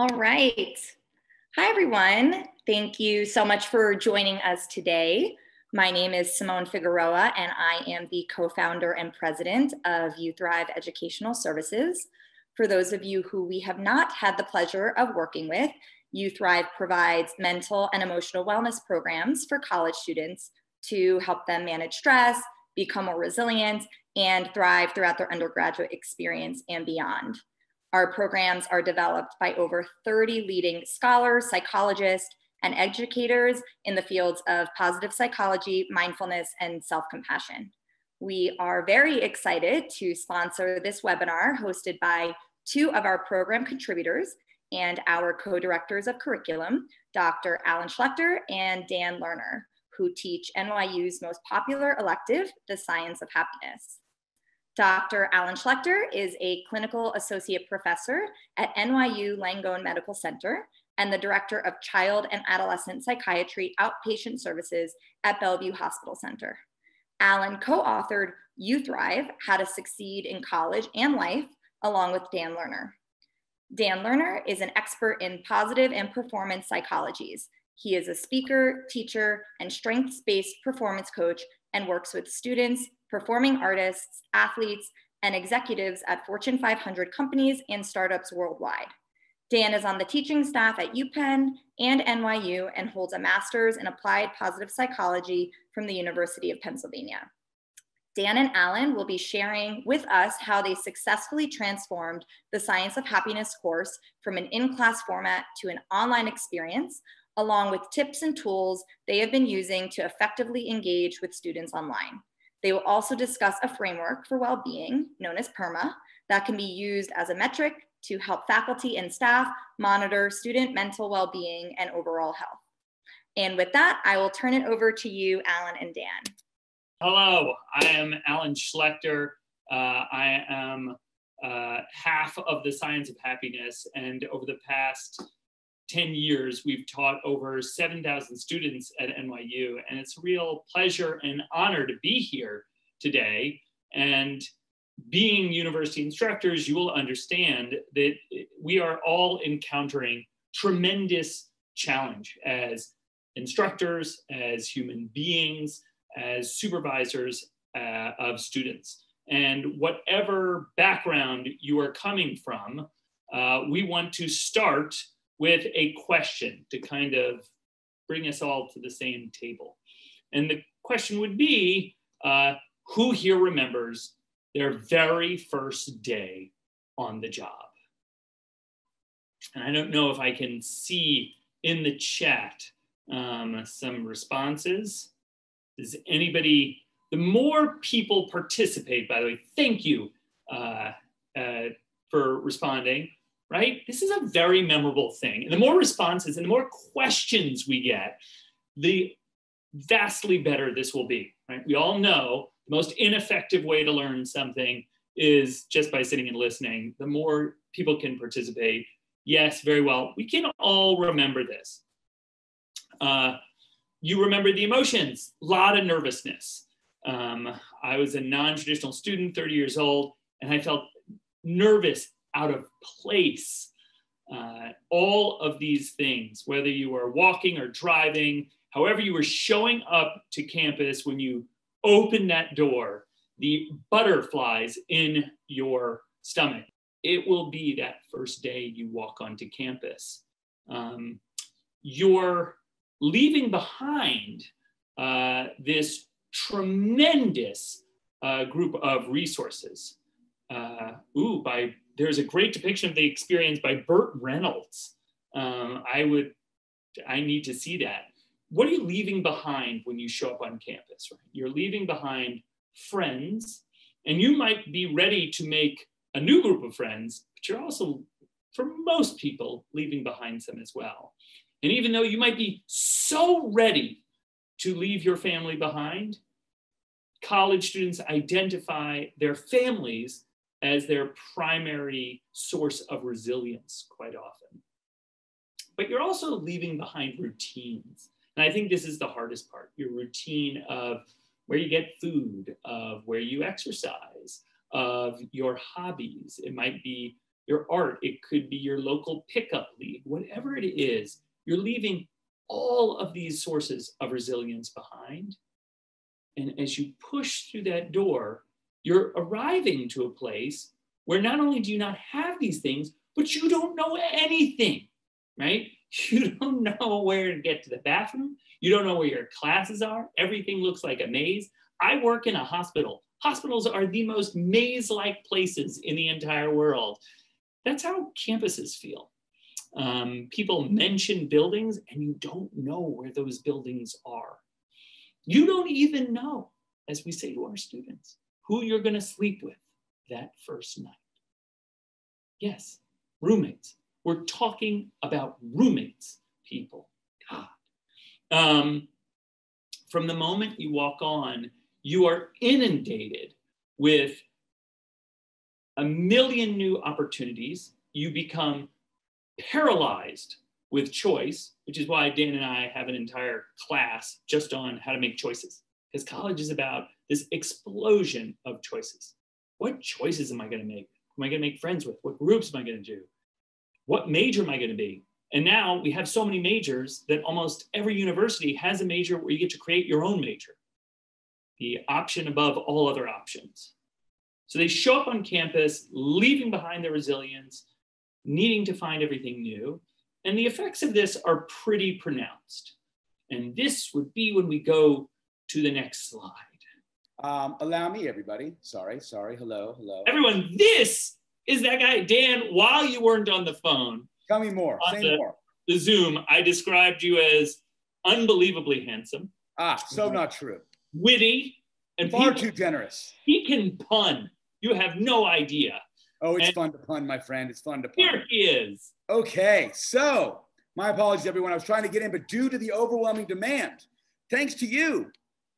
All right. Hi, everyone. Thank you so much for joining us today. My name is Simone Figueroa, and I am the co-founder and president of You Thrive Educational Services. For those of you who we have not had the pleasure of working with, You Thrive provides mental and emotional wellness programs for college students to help them manage stress, become more resilient, and thrive throughout their undergraduate experience and beyond. Our programs are developed by over 30 leading scholars, psychologists, and educators in the fields of positive psychology, mindfulness, and self-compassion. We are very excited to sponsor this webinar hosted by two of our program contributors and our co-directors of curriculum, Dr. Alan Schlechter and Dan Lerner, who teach NYU's most popular elective, the Science of Happiness. Dr. Alan Schlechter is a clinical associate professor at NYU Langone Medical Center and the director of child and adolescent psychiatry outpatient services at Bellevue Hospital Center. Alan co-authored You Thrive, How to Succeed in College and Life, along with Dan Lerner. Dan Lerner is an expert in positive and performance psychologies. He is a speaker, teacher, and strengths-based performance coach and works with students, performing artists, athletes, and executives at Fortune 500 companies and startups worldwide. Dan is on the teaching staff at UPenn and NYU and holds a master's in applied positive psychology from the University of Pennsylvania. Dan and Alan will be sharing with us how they successfully transformed the Science of Happiness course from an in-class format to an online experience, along with tips and tools they have been using to effectively engage with students online. They will also discuss a framework for well-being, known as Perma, that can be used as a metric to help faculty and staff monitor student mental well-being and overall health. And with that, I will turn it over to you, Alan and Dan. Hello, I am Alan Schlechter. I am half of the Science of Happiness, and over the past 10 years, we've taught over 7,000 students at NYU, and it's a real pleasure and honor to be here today. And being university instructors, you will understand that we are all encountering tremendous challenge as instructors, as human beings, as supervisors of students. And whatever background you are coming from, we want to start with a question to kind of bring us all to the same table. And the question would be, who here remembers their very first day on the job? And I don't know if I can see in the chat some responses. Does anybody, the more people participate, by the way, thank you for responding. Right? This is a very memorable thing. And the more responses and the more questions we get, the vastly better this will be, right? We all know the most ineffective way to learn something is just by sitting and listening. The more people can participate, yes, very well. We can all remember this. You remember the emotions, a lot of nervousness. I was a non-traditional student, 30 years old, and I felt nervous, out of place. All of these things, whether you were walking or driving, however you were showing up to campus, when you opened that door, the butterflies in your stomach, it will be that first day you walk onto campus. You're leaving behind this tremendous group of resources. There's a great depiction of the experience by Burt Reynolds. I need to see that. What are you leaving behind when you show up on campus, right? You're leaving behind friends, and you might be ready to make a new group of friends, but you're also, for most people, leaving behind some as well. And even though you might be so ready to leave your family behind, college students identify their families as their primary source of resilience quite often. But you're also leaving behind routines. And I think this is the hardest part, your routine of where you get food, of where you exercise, of your hobbies. It might be your art, it could be your local pickup league, whatever it is, you're leaving all of these sources of resilience behind. And as you push through that door, you're arriving to a place where not only do you not have these things, but you don't know anything, right? You don't know where to get to the bathroom. You don't know where your classes are. Everything looks like a maze. I work in a hospital. Hospitals are the most maze-like places in the entire world. That's how campuses feel. People mention buildings and you don't know where those buildings are. You don't even know, as we say to our students, who you're going to sleep with that first night. Yes, roommates. We're talking about roommates, people. God. From the moment you walk on, you are inundated with a million new opportunities. You become paralyzed with choice, which is why Dan and I have an entire class just on how to make choices, because college is about this explosion of choices. What choices am I going to make? Who am I going to make friends with? What groups am I going to do? What major am I going to be? And now we have so many majors that almost every university has a major where you get to create your own major, the option above all other options. So they show up on campus, leaving behind their resilience, needing to find everything new. And the effects of this are pretty pronounced. And this would be when we go to the next slide. Allow me, everybody. Sorry. Hello. Everyone, this is that guy, Dan, while you weren't on the phone. Tell me more. Say more. The Zoom, I described you as unbelievably handsome. So not true. Witty. And far too generous. He can pun. You have no idea. Oh, it's fun to pun, my friend. It's fun to pun. Here he is. Okay, so my apologies, everyone. I was trying to get in, but due to the overwhelming demand, thanks to you,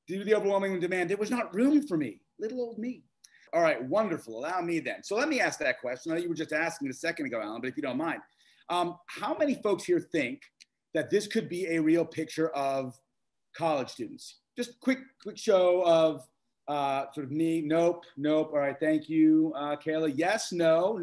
due to the overwhelming demand, there was not room for me. Little old me. All right, wonderful. Allow me then. So let me ask that question. I know you were just asking it a second ago, Alan, but if you don't mind. How many folks here think that this could be a real picture of college students? Just quick show of sort of me. Nope. All right, thank you, Kayla. Yes, no.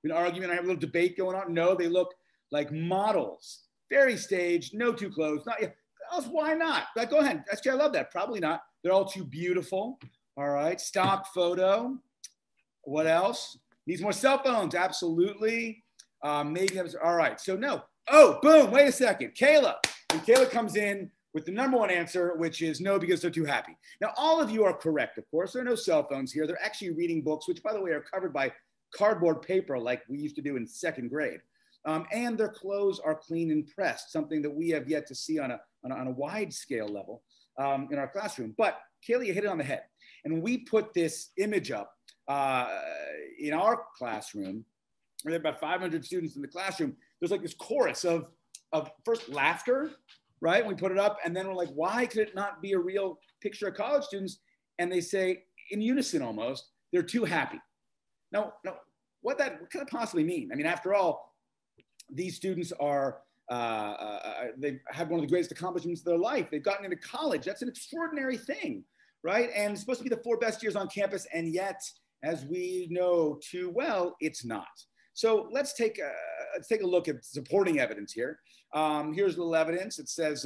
An argument. I have a little debate going on. No, they look like models. Very staged. No, too close. Not yet. Else, why not? Go ahead. Actually, I love that. Probably not. They're all too beautiful. All right. Stock photo. What else? Needs more cell phones. Absolutely. Maybe. All right. So no. Oh, boom. Wait a second. Kayla. And Kayla comes in with the number one answer, which is no, because they're too happy. Now, all of you are correct, of course. There are no cell phones here. They're actually reading books, which, by the way, are covered by cardboard paper like we used to do in second grade. And their clothes are clean and pressed, something that we have yet to see on a wide scale level in our classroom. But Kayla, you hit it on the head. And when we put this image up in our classroom, there are about 500 students in the classroom. There's like this chorus of first laughter, right? We put it up, and then we're like, why could it not be a real picture of college students? And they say, in unison almost, they're too happy. Now, what could it possibly mean? I mean, after all, these students are, they've had one of the greatest accomplishments of their life. They've gotten into college. That's an extraordinary thing, right? And it's supposed to be the 4 best years on campus, and yet, as we know too well, it's not. So let's take a look at supporting evidence here. Here's a little evidence. It says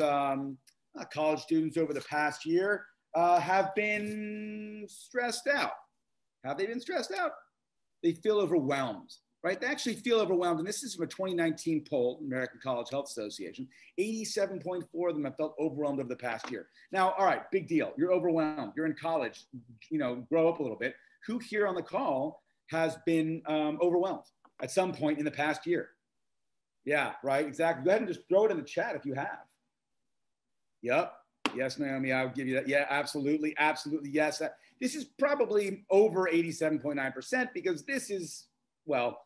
college students over the past year have been stressed out. Have they been stressed out? They feel overwhelmed, right? They actually feel overwhelmed. And this is from a 2019 poll, American College Health Association. 87.4 of them have felt overwhelmed over the past year. Now, all right, big deal. You're overwhelmed. You're in college. Grow up a little bit. Who here on the call has been overwhelmed at some point in the past year? Yeah, right, exactly. Go ahead and just throw it in the chat if you have. Yep. Yes, Naomi, I'll give you that. Yeah, absolutely, yes. This is probably over 87.9% because this is, well,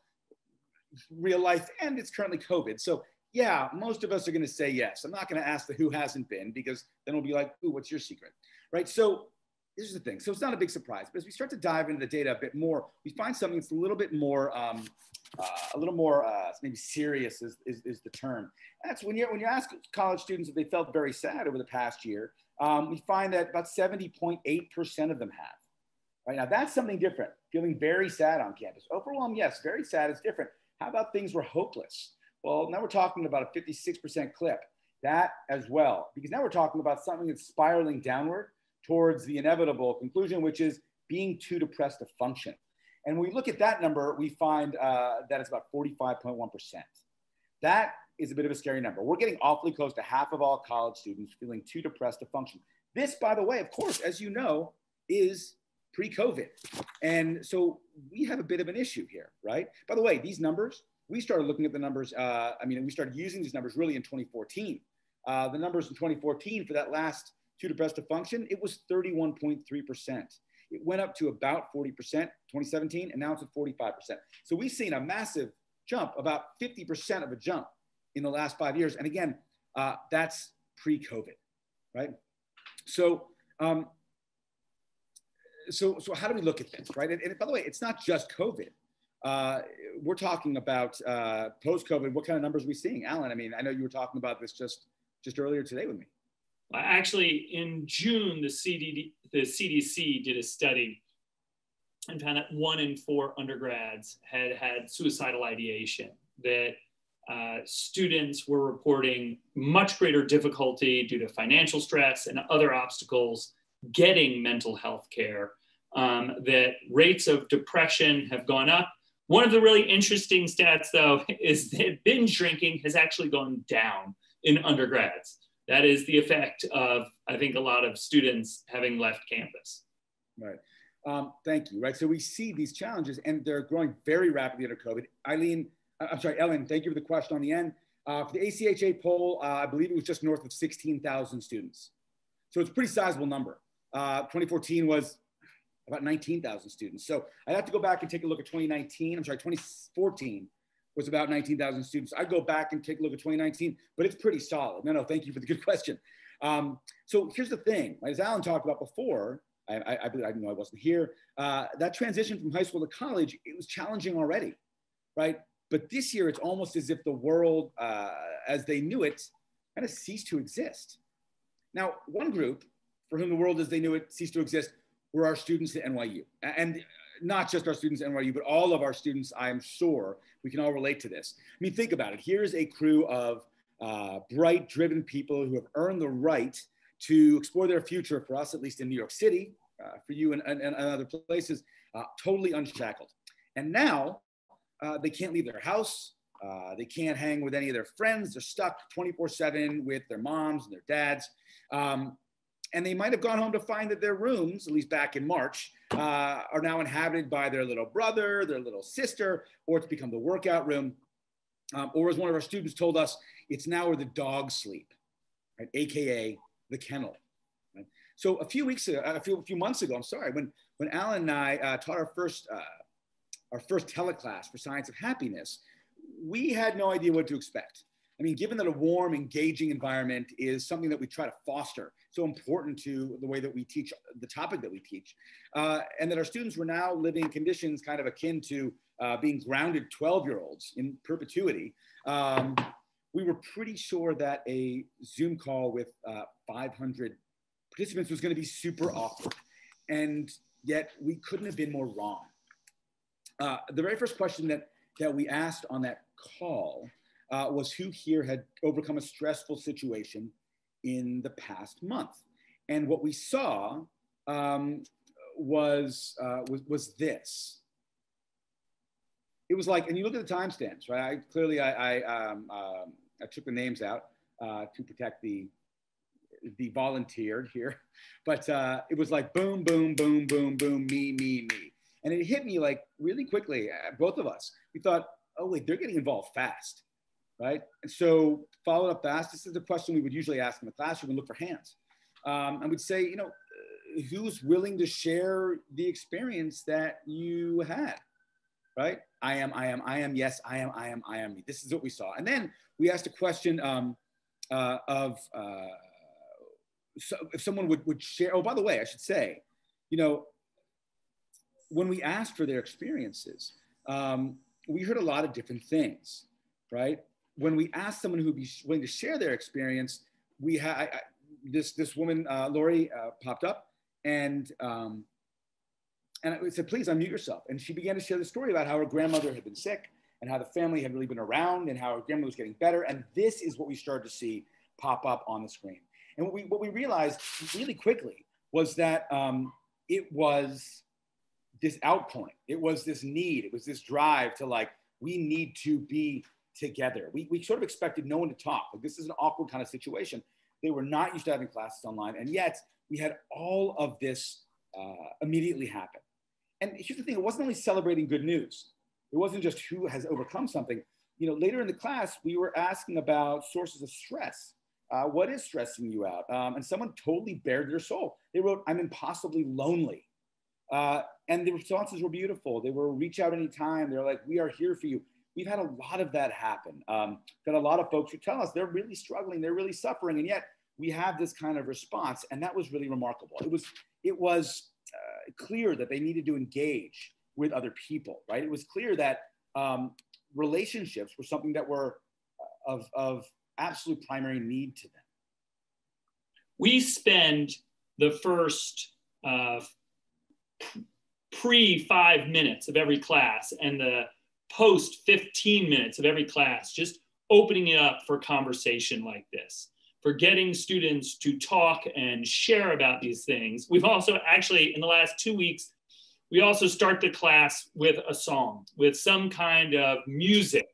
real life and it's currently COVID. So yeah, most of us are going to say yes. I'm not going to ask the who hasn't been, because then we'll be like, ooh, what's your secret, right? So this is the thing. So it's not a big surprise, but as we start to dive into the data a bit more, we find something that's a little bit more, maybe serious is the term. That's when you ask college students if they felt very sad over the past year, we find that about 70.8% of them have. Right now, that's something different. Feeling very sad on campus. Overwhelmed, yes, very sad is different. How about things were hopeless? Well, now we're talking about a 56% clip. That as well, because now we're talking about something that's spiraling downward towards the inevitable conclusion, which is being too depressed to function. And when we look at that number, we find that it's about 45.1%. That is a bit of a scary number. We're getting awfully close to half of all college students feeling too depressed to function. This, by the way, of course, as you know, is pre-COVID. And so we have a bit of an issue here, right? By the way, these numbers, we started looking at the numbers, we started using these numbers really in 2014. The numbers in 2014 for that last too depressed to function, it was 31.3%. It went up to about 40%, 2017, and now it's at 45%. So we've seen a massive jump, about 50% of a jump in the last 5 years. And again, that's pre-COVID, right? So how do we look at this, right? And by the way, it's not just COVID. We're talking about post-COVID. What kind of numbers are we seeing? Alan, I mean, I know you were talking about this just earlier today with me. Actually, in June, the CDC did a study and found that 1 in 4 undergrads had suicidal ideation, that students were reporting much greater difficulty due to financial stress and other obstacles getting mental health care, that rates of depression have gone up. One of the really interesting stats, though, is that binge drinking has actually gone down in undergrads. That is the effect of, I think, a lot of students having left campus. Right. Thank you. Right. So we see these challenges and they're growing very rapidly under COVID. Ellen, thank you for the question on the end. For the ACHA poll, I believe it was just north of 16,000 students. So it's a pretty sizable number. 2014 was about 19,000 students. So I'd have to go back and take a look at 2014 was about 19,000 students. I'd go back and take a look at 2019, but it's pretty solid. No, thank you for the good question. So here's the thing, right? As Alan talked about before, I know I wasn't here, that transition from high school to college, it was challenging already, right? But this year, it's almost as if the world, as they knew it, kind of ceased to exist. Now, one group for whom the world as they knew it ceased to exist were our students at NYU. And not just our students at NYU, but all of our students, I'm sure we can all relate to this. I mean, think about it. Here's a crew of bright, driven people who have earned the right to explore their future, for us, at least in New York City, for you and other places, totally unshackled. And now they can't leave their house. They can't hang with any of their friends. They're stuck 24/7 with their moms and their dads. And they might have gone home to find that their rooms, at least back in March, are now inhabited by their little brother, their little sister, or it's become the workout room. Or as one of our students told us, it's now where the dogs sleep, right? AKA the kennel. Right? So a few months ago, I'm sorry, when Alan and I taught our first teleclass for Science of Happiness, we had no idea what to expect. I mean, given that a warm, engaging environment is something that we try to foster, so important to the way that we teach, the topic that we teach, and that our students were now living in conditions kind of akin to being grounded 12-year-olds in perpetuity, we were pretty sure that a Zoom call with 500 participants was going to be super awkward. And yet we couldn't have been more wrong. The very first question that we asked on that call was who here had overcome a stressful situation in the past month. And what we saw was this. It was like, and you look at the timestamps, right? I took the names out to protect the volunteered here, but it was like boom, boom, boom, boom, boom, me. And it hit me like really quickly, both of us. We thought, oh wait, they're getting involved fast, right? And so followed up fast. This is a question we would usually ask in the classroom and look for hands. And we'd say, who's willing to share the experience that you had, right? I am, yes, I am me. This is what we saw. And then we asked a question so if someone would share, oh, by the way, I should say, when we asked for their experiences, we heard a lot of different things, right? When we asked someone who would be willing to share their experience, we had this woman, Lori, popped up and I said, please unmute yourself. And she began to share the story about how her grandmother had been sick and how the family had really been around and how our grandmother was getting better. And this is what we started to see pop up on the screen. And what we realized really quickly was that it was this outpouring. It was this need. It was this drive to like, we need to be together. We sort of expected no one to talk. Like, this is an awkward kind of situation. They were not used to having classes online. And yet we had all of this immediately happen. And here's the thing, it wasn't only celebrating good news. It wasn't just who has overcome something. You know, later in the class, we were asking about sources of stress. What is stressing you out? And someone totally bared their soul. They wrote, I'm impossibly lonely. And the responses were beautiful. They were reach out anytime. They're like, we are here for you. We've had a lot of that happen. That a lot of folks would tell us they're really struggling, they're really suffering. And yet we have this kind of response. And that was really remarkable. It was clear that they needed to engage with other people, right? It was clear that relationships were something that were of absolute primary need to them. We spend the first pre 5 minutes of every class and the post 15 minutes of every class just opening it up for conversation like this, for getting students to talk and share about these things. We've also actually, in the last 2 weeks, we also start the class with a song, with some kind of music.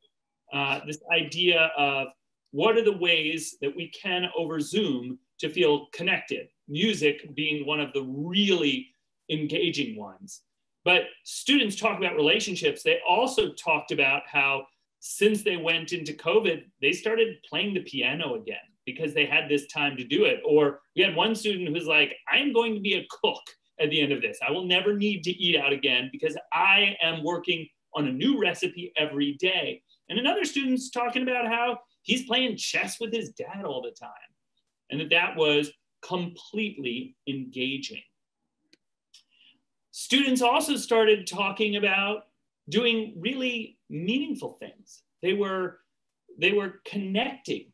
This idea of what are the ways that we can over Zoom to feel connected, music being one of the really engaging ones. But students talk about relationships. They also talked about how since they went into COVID, they started playing the piano again because they had this time to do it. Or we had one student who's like, I'm going to be a cook at the end of this. I will never need to eat out again because I am working on a new recipe every day. And another student's talking about how he's playing chess with his dad all the time. And that was completely engaging. Students also started talking about doing really meaningful things. They were connecting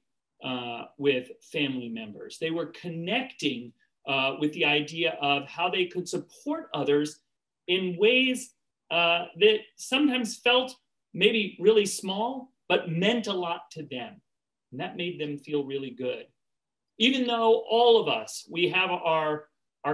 with family members. They were connecting with the idea of how they could support others in ways that sometimes felt maybe really small, but meant a lot to them. And that made them feel really good. Even though all of us, we have our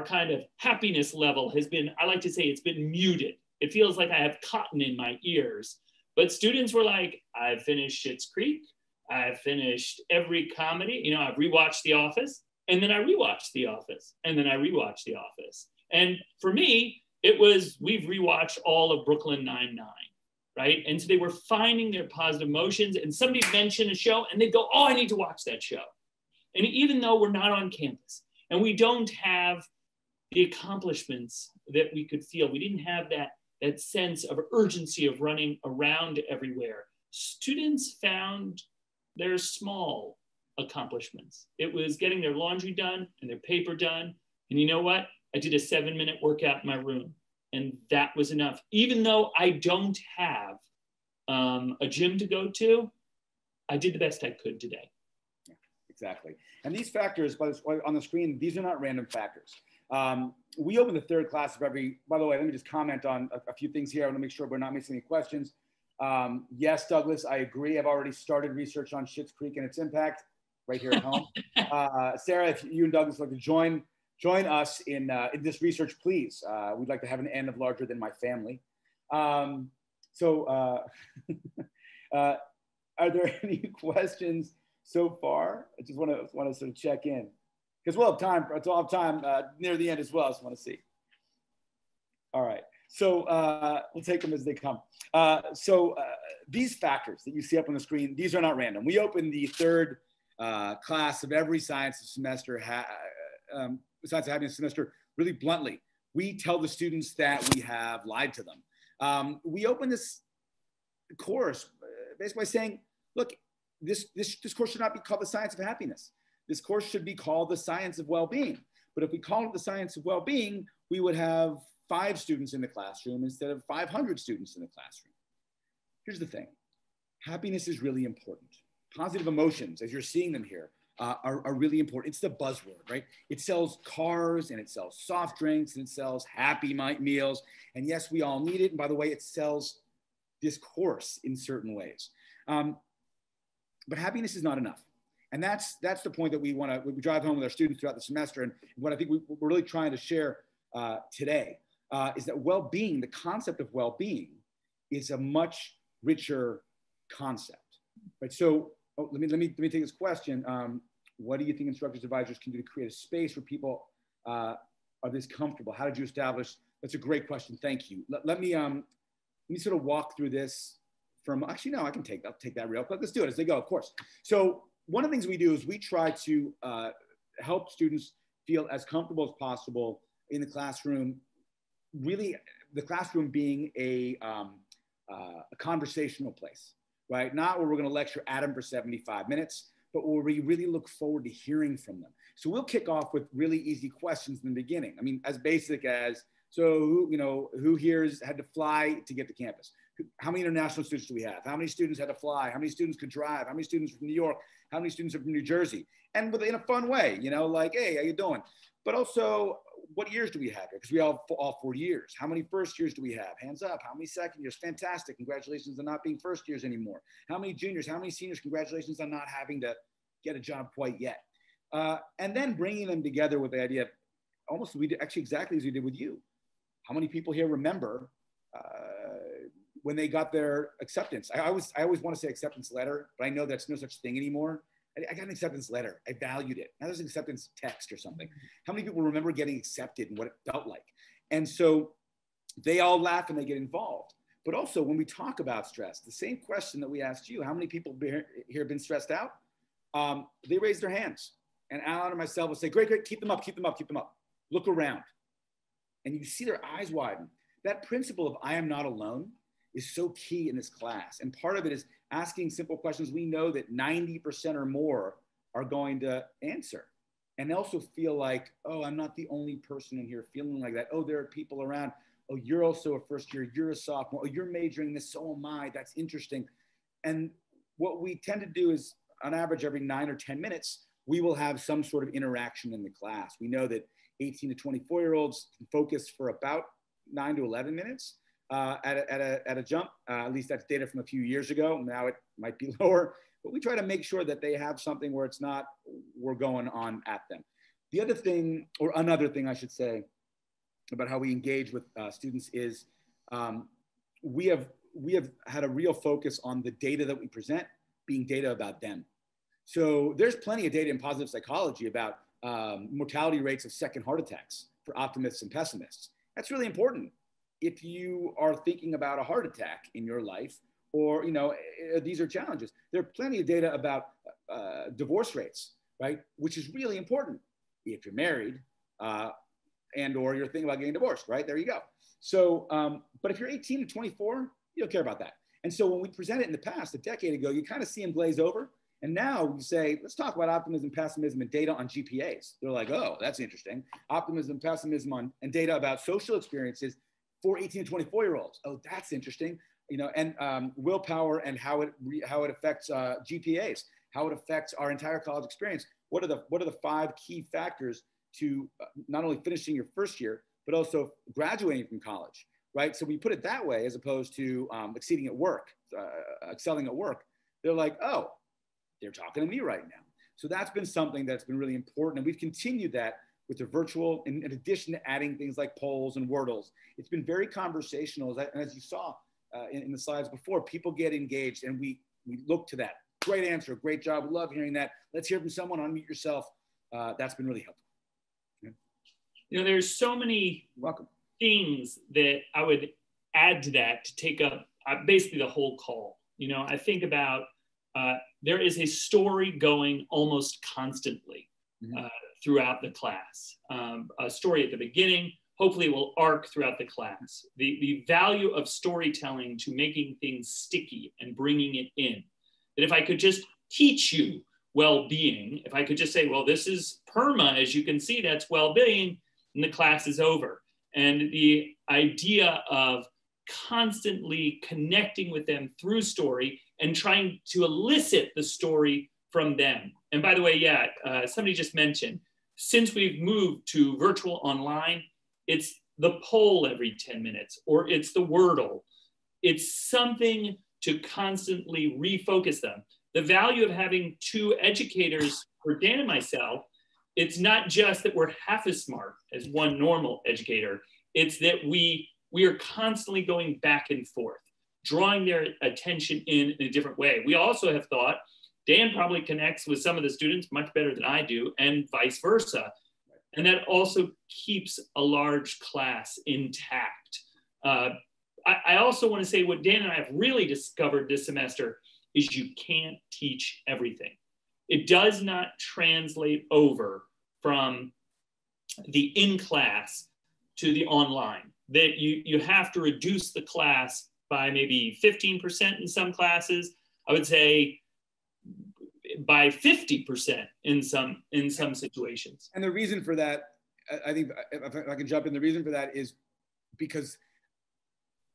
kind of happiness level has been, I like to say it's been muted. It feels like I have cotton in my ears. But students were like, I've finished Schitt's Creek. I've finished every comedy. You know, I've rewatched The Office, and then I rewatched The Office, and then I rewatched The Office. And for me, it was, we've rewatched all of Brooklyn Nine-Nine, right? And so they were finding their positive emotions, and somebody mentioned a show, and they'd go, oh, I need to watch that show. And even though we're not on campus, and we don't have the accomplishments that we could feel, we didn't have that sense of urgency of running around everywhere, students found their small accomplishments. It was getting their laundry done and their paper done. And you know what? I did a 7-minute workout in my room, and that was enough. Even though I don't have a gym to go to, I did the best I could today. Yeah, exactly. And these factors on the screen, these are not random factors. We open the third class of every, by the way, let me just comment on a few things here. I want to make sure we're not missing any questions. Yes, Douglas, I agree. I've already started research on Schitt's Creek and its impact right here at home. Sarah, if you and Douglas would like to join us in this research, please. We'd like to have an N of larger than my family. Are there any questions so far? I just want to sort of check in. Because we'll have time near the end as well. I just want to see. All right. So we'll take them as they come. These factors that you see up on the screen, these are not random. We open the third class of every Science of Happiness semester really bluntly. We tell the students that we have lied to them. We open this course basically by saying, look, this course should not be called the Science of Happiness. This course should be called the Science of Wellbeing. But if we called it the Science of Wellbeing, we would have 5 students in the classroom instead of 500 students in the classroom. Here's the thing. Happiness is really important. Positive emotions, as you're seeing them here, are really important. It's the buzzword, right? It sells cars, and it sells soft drinks, and it sells happy meals. And yes, we all need it. And by the way, it sells discourse in certain ways. But happiness is not enough. And that's the point that we drive home with our students throughout the semester. And what I think we're really trying to share today is that well-being, the concept of well-being, is a much richer concept, right? So let me take this question. What do you think instructors, advisors can do to create a space where people are this comfortable? How did you establish? That's a great question. Thank you. Let me sort of walk through this from, actually, no, I'll take that real quick. Let's do it as they go, of course. So one of the things we do is we try to help students feel as comfortable as possible in the classroom, really the classroom being a conversational place, right? Not where we're going to lecture at them for 75 minutes, but where we really look forward to hearing from them. So we'll kick off with really easy questions in the beginning. I mean, as basic as, so who here has had to fly to get to campus? How many international students do we have? How many students had to fly? How many students could drive? How many students from New York? How many students are from New Jersey? And in a fun way, like, hey, how you doing? But also, what years do we have here? Because we all 4 years. How many first years do we have? Hands up. How many second years? Fantastic. Congratulations on not being first years anymore. How many juniors? How many seniors? Congratulations on not having to get a job quite yet. And then bringing them together with the idea of almost actually exactly as we did with you. How many people here remember when they got their acceptance? I always want to say acceptance letter, but I know that's no such thing anymore. I got an acceptance letter. I valued it. Now there's an acceptance text or something. How many people remember getting accepted and what it felt like? And so they all laugh and they get involved. But also when we talk about stress, the same question that we asked you, how many people here have been stressed out? They raise their hands. And Alan and myself will say, great, keep them up, keep them up, keep them up. Look around. And you see their eyes widen. That principle of I am not alone is so key in this class. And part of it is asking simple questions we know that 90% or more are going to answer. And also feel like, oh, I'm not the only person in here feeling like that. Oh, there are people around. Oh, you're also a first year, you're a sophomore. Oh, you're majoring in this, so am I. That's interesting. And what we tend to do is on average every 9 or 10 minutes, we will have some sort of interaction in the class. We know that 18 to 24-year-olds can focus for about 9 to 11 minutes at a jump. At least that's data from a few years ago. Now it might be lower, but we try to make sure that they have something where it's not, we're going on at them. The other thing, or another thing I should say, about how we engage with students is we have had a real focus on the data that we present being data about them. So there's plenty of data in positive psychology about mortality rates of second heart attacks for optimists and pessimists. That's really important if you are thinking about a heart attack in your life, or these are challenges. There are plenty of data about divorce rates, right? Which is really important if you're married and or you're thinking about getting divorced, right? There you go. So, but if you're 18 to 24, you don't care about that. And so when we present it in the past, a decade ago, you kind of see them glaze over. And now you say, let's talk about optimism, pessimism, and data on GPAs. They're like, oh, that's interesting. Optimism, pessimism and data about social experiences for 18 to 24-year-olds. Oh, that's interesting. And willpower and how it affects GPAs, how it affects our entire college experience. What are the 5 key factors to not only finishing your first year, but also graduating from college, right? So we put it that way as opposed to excelling at work. They're like, oh, they're talking to me right now. So that's been something that's been really important. And we've continued that with the virtual, in addition to adding things like polls and Wordles. It's been very conversational. And as you saw in the slides before, people get engaged and we look to that. Great answer, great job. We love hearing that. Let's hear from someone, unmute yourself. That's been really helpful. Yeah. There's so many things that I would add to that to take up basically the whole call. I think about there is a story going almost constantly throughout the class. A story at the beginning, hopefully it will arc throughout the class. The value of storytelling to making things sticky and bringing it in. That if I could just teach you well-being, if I could just say, well, this is Perma, as you can see, that's well-being, and the class is over. And the idea of constantly connecting with them through story and trying to elicit the story from them. And by the way, somebody just mentioned, since we've moved to virtual online, it's the poll every 10 minutes, or it's the Wordle. it's something to constantly refocus them. The value of having two educators for Dan and myself, it's not just that we're half as smart as one normal educator, it's that we are constantly going back and forth, drawing their attention in a different way. We also have thought, Dan probably connects with some of the students much better than I do, and vice versa. And that also keeps a large class intact. I also want to say what Dan and I have really discovered this semester is you can't teach everything. It does not translate over from the in-class to the online. That you have to reduce the class by maybe 15% in some classes. I would say by 50% in some situations. And the reason for that, I think, if I can jump in, the reason for that is because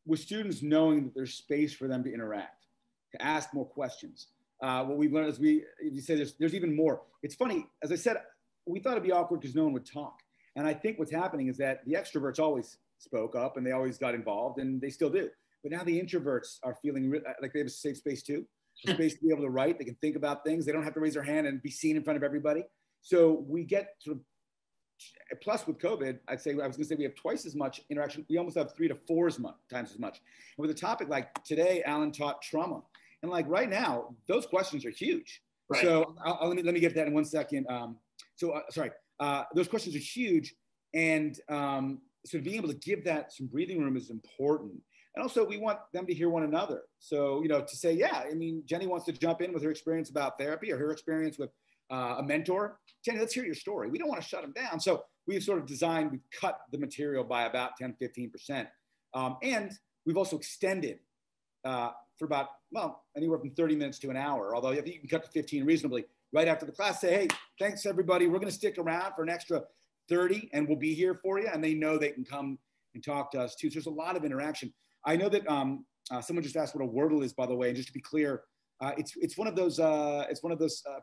with students knowing that there's space for them to interact, to ask more questions. What we've learned is you say there's even more. It's funny, as I said, we thought it'd be awkward because no one would talk. And I think what's happening is that the extroverts always spoke up and they always got involved, and they still do. But now the introverts are feeling like they have a safe space too, a space to be able to write. They can think about things. They don't have to raise their hand and be seen in front of everybody. So we get sort of, plus with COVID, I was gonna say we have twice as much interaction. We almost have 3 to 4 times as much. And with a topic like today, Alan taught trauma. And like right now, those questions are huge. Right. So let me get to that in 1 second. Those questions are huge. And so being able to give that some breathing room is important. And also we want them to hear one another. So, to say, yeah, I mean, Jenny wants to jump in with her experience about therapy or her experience with a mentor. Jenny, let's hear your story. We don't want to shut them down. So we've sort of we've cut the material by about 10, 15%. And we've also extended for about, anywhere from 30 minutes to an hour, although if you can cut to 15 reasonably, right after the class, say, hey, thanks everybody. We're going to stick around for an extra 30 and we'll be here for you. And they know they can come and talk to us too. So there's a lot of interaction. I know that someone just asked what a Wordle is, by the way, and just to be clear, it's one of those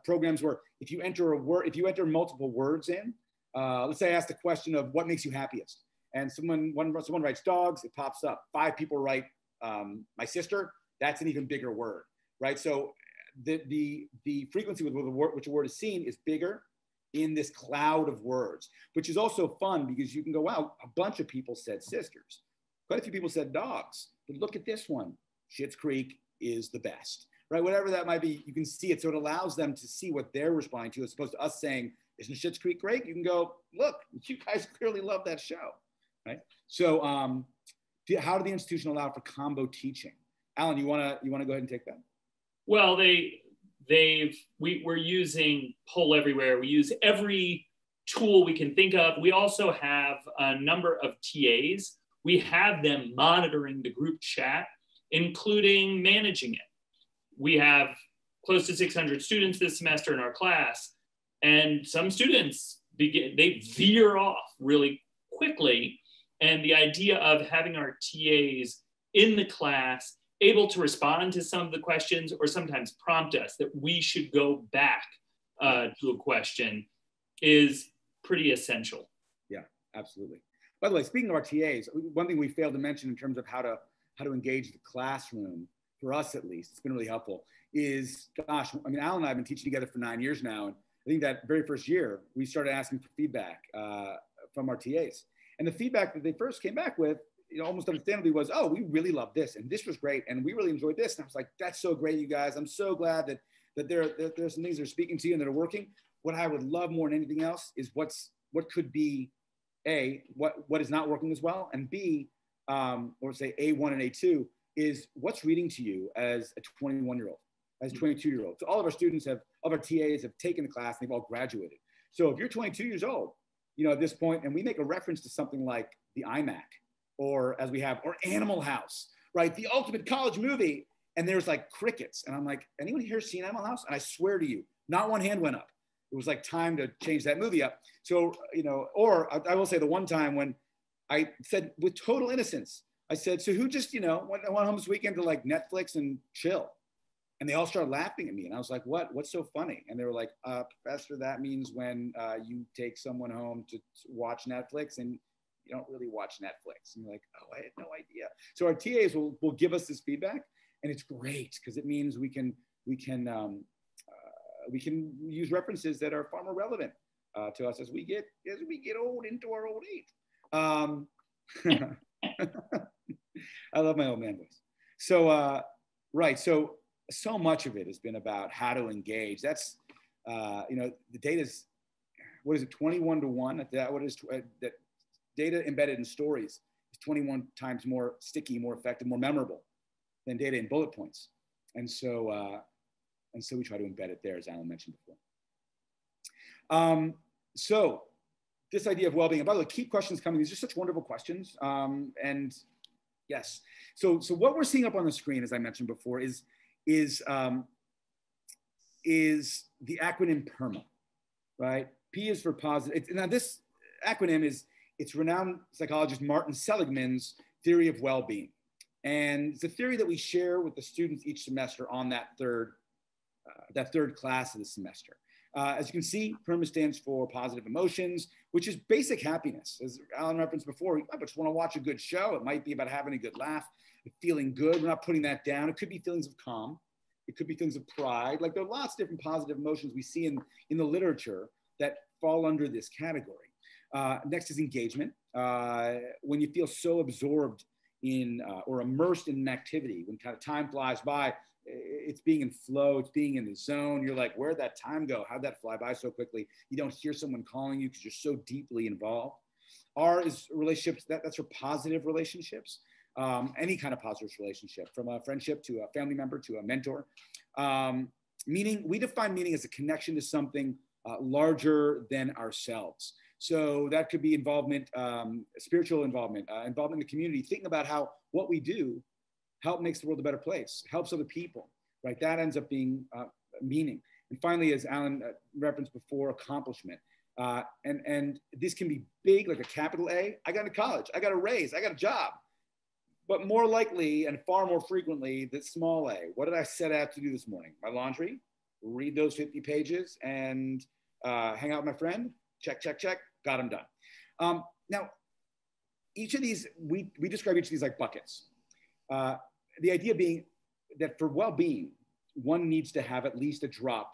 programs where if you enter multiple words in, let's say I ask the question of what makes you happiest, and someone writes dogs, it pops up. 5 people write my sister, that's an even bigger word, right? So the frequency with which a word is seen is bigger in this cloud of words, which is also fun because you can go, wow, a bunch of people said sisters. Quite a few people said dogs, but look at this one. Schitt's Creek is the best, right? Whatever that might be, you can see it. So it allows them to see what they're responding to as opposed to us saying, isn't Schitt's Creek great? You can go, look, you guys clearly love that show, right? So how did the institution allow for combo teaching? Alan, you wanna go ahead and take that? Well, we're using Poll Everywhere. We use every tool we can think of. We also have a number of TAs. We have them monitoring the group chat, including managing it. We have close to 600 students this semester in our class, and some students they veer off really quickly. And the idea of having our TAs in the class able to respond to some of the questions or sometimes prompt us that we should go back to a question is pretty essential. Yeah, absolutely. By the way, speaking of our TAs, one thing we failed to mention in terms of how to engage the classroom, for us at least, it's been really helpful, is, gosh, I mean, Alan and I have been teaching together for 9 years now. And I think that very first year, we started asking for feedback from our TAs. And the feedback that they first came back with, almost understandably was, oh, we really love this. And this was great. And we really enjoyed this. And I was like, that's so great, you guys. I'm so glad that there's some things that are speaking to you and that are working. What I would love more than anything else is what could be, A, what is not working as well, and B, or say A1 and A2, is what's reading to you as a 21-year-old, as a 22-year-old. So all of our students of our TAs have taken the class and they've all graduated. So if you're 22 years old, at this point, and we make a reference to something like the iMac, or Animal House, right? The ultimate college movie, and there's like crickets. And I'm like, anyone here seen Animal House? And I swear to you, not one hand went up. It was like time to change that movie up. So, or I will say the one time when I said with total innocence, I said, so who just, went home this weekend to like Netflix and chill? And they all started laughing at me. And I was like, what's so funny? And they were like, Professor, that means when you take someone home to watch Netflix and You don't really watch Netflix. And you're like, oh, I had no idea. So our TAs will give us this feedback, and it's great because it means we can use references that are far more relevant to us as we get old into our old age. I love my old man voice. So right, so much of it has been about how to engage. That's the data's, what is it, 21 to 1? That what is that data embedded in stories is 21 times more sticky, more effective, more memorable than data in bullet points. And so we try to embed it there, as Alan mentioned before. So this idea of well-being, and by the way, keep questions coming. These are such wonderful questions. And yes, so what we're seeing up on the screen, as I mentioned before, is the acronym PERMA, right? P is for positive. Now this acronym it's renowned psychologist Martin Seligman's theory of well-being. And it's a theory that we share with the students each semester on that third class of the semester. As you can see, PERMA stands for positive emotions, which is basic happiness. As Alan referenced before, I just want to watch a good show. It might be about having a good laugh, feeling good. We're not putting that down. It could be feelings of calm. It could be things of pride. Like there are lots of different positive emotions we see in the literature that fall under this category. Next is engagement. When you feel so absorbed in or immersed in an activity, when kind of time flies by, it's being in flow, it's being in the zone. You're like, where'd that time go? How'd that fly by so quickly? You don't hear someone calling you because you're so deeply involved. R is relationships. That's for positive relationships. Any kind of positive relationship, from a friendship to a family member to a mentor. Meaning, we define meaning as a connection to something larger than ourselves. So that could be involvement, spiritual involvement, involvement in the community, thinking about how what we do makes the world a better place, helps other people, right? That ends up being meaning. And finally, as Alan referenced before, accomplishment. And this can be big, like a capital A. I got into college, I got a raise, I got a job. But more likely and far more frequently, the small A. What did I set out to do this morning? My laundry, read those 50 pages, and hang out with my friend. Check, check, check. Got them done. Now, each of these, we describe each of these like buckets. The idea being that for well-being, one needs to have at least a drop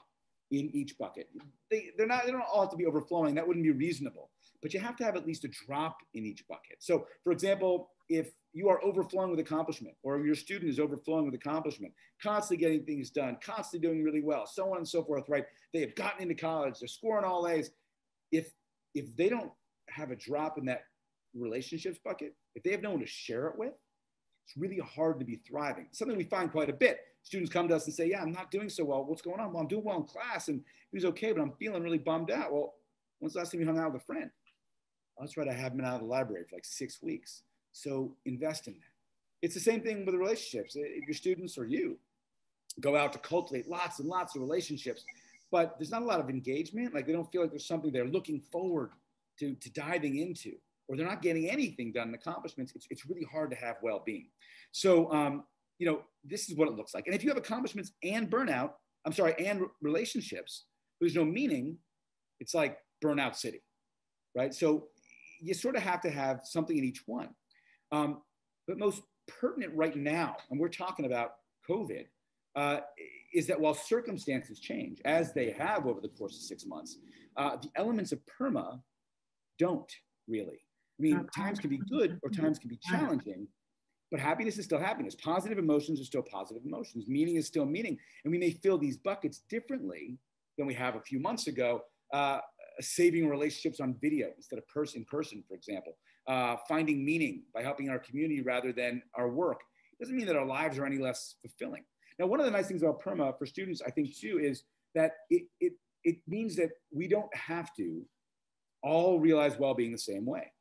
in each bucket. They don't all have to be overflowing. That wouldn't be reasonable. But you have to have at least a drop in each bucket. So, for example, if you are overflowing with accomplishment, or your student is overflowing with accomplishment, constantly getting things done, constantly doing really well, so on and so forth, right? They have gotten into college, they're scoring all A's. If they don't have a drop in that relationships bucket, if they have no one to share it with, it's really hard to be thriving. Something we find quite a bit. Students come to us and say, yeah, I'm not doing so well. What's going on? Well, I'm doing well in class and he was okay, but I'm feeling really bummed out. Well, when's the last time you hung out with a friend? That's right, I haven't been out of the library for like 6 weeks. So invest in that. It's the same thing with relationships. If your students or you go out to cultivate lots and lots of relationships, but there's not a lot of engagement, like they don't feel like there's something they're looking forward to diving into, or they're not getting anything done in accomplishments, it's really hard to have well-being. So, this is what it looks like. And if you have accomplishments and and relationships, there's no meaning, it's like burnout city, right? So you sort of have to have something in each one. But most pertinent right now, and we're talking about COVID, is that while circumstances change, as they have over the course of 6 months, the elements of PERMA don't really. I mean, times can be good or times can be challenging, but happiness is still happiness. Positive emotions are still positive emotions. Meaning is still meaning. And we may fill these buckets differently than we have a few months ago. Saving relationships on video instead of in person, for example. Finding meaning by helping our community rather than our work. It doesn't mean that our lives are any less fulfilling. Now, one of the nice things about PERMA for students, I think, too, is that it means that we don't have to all realize well-being the same way.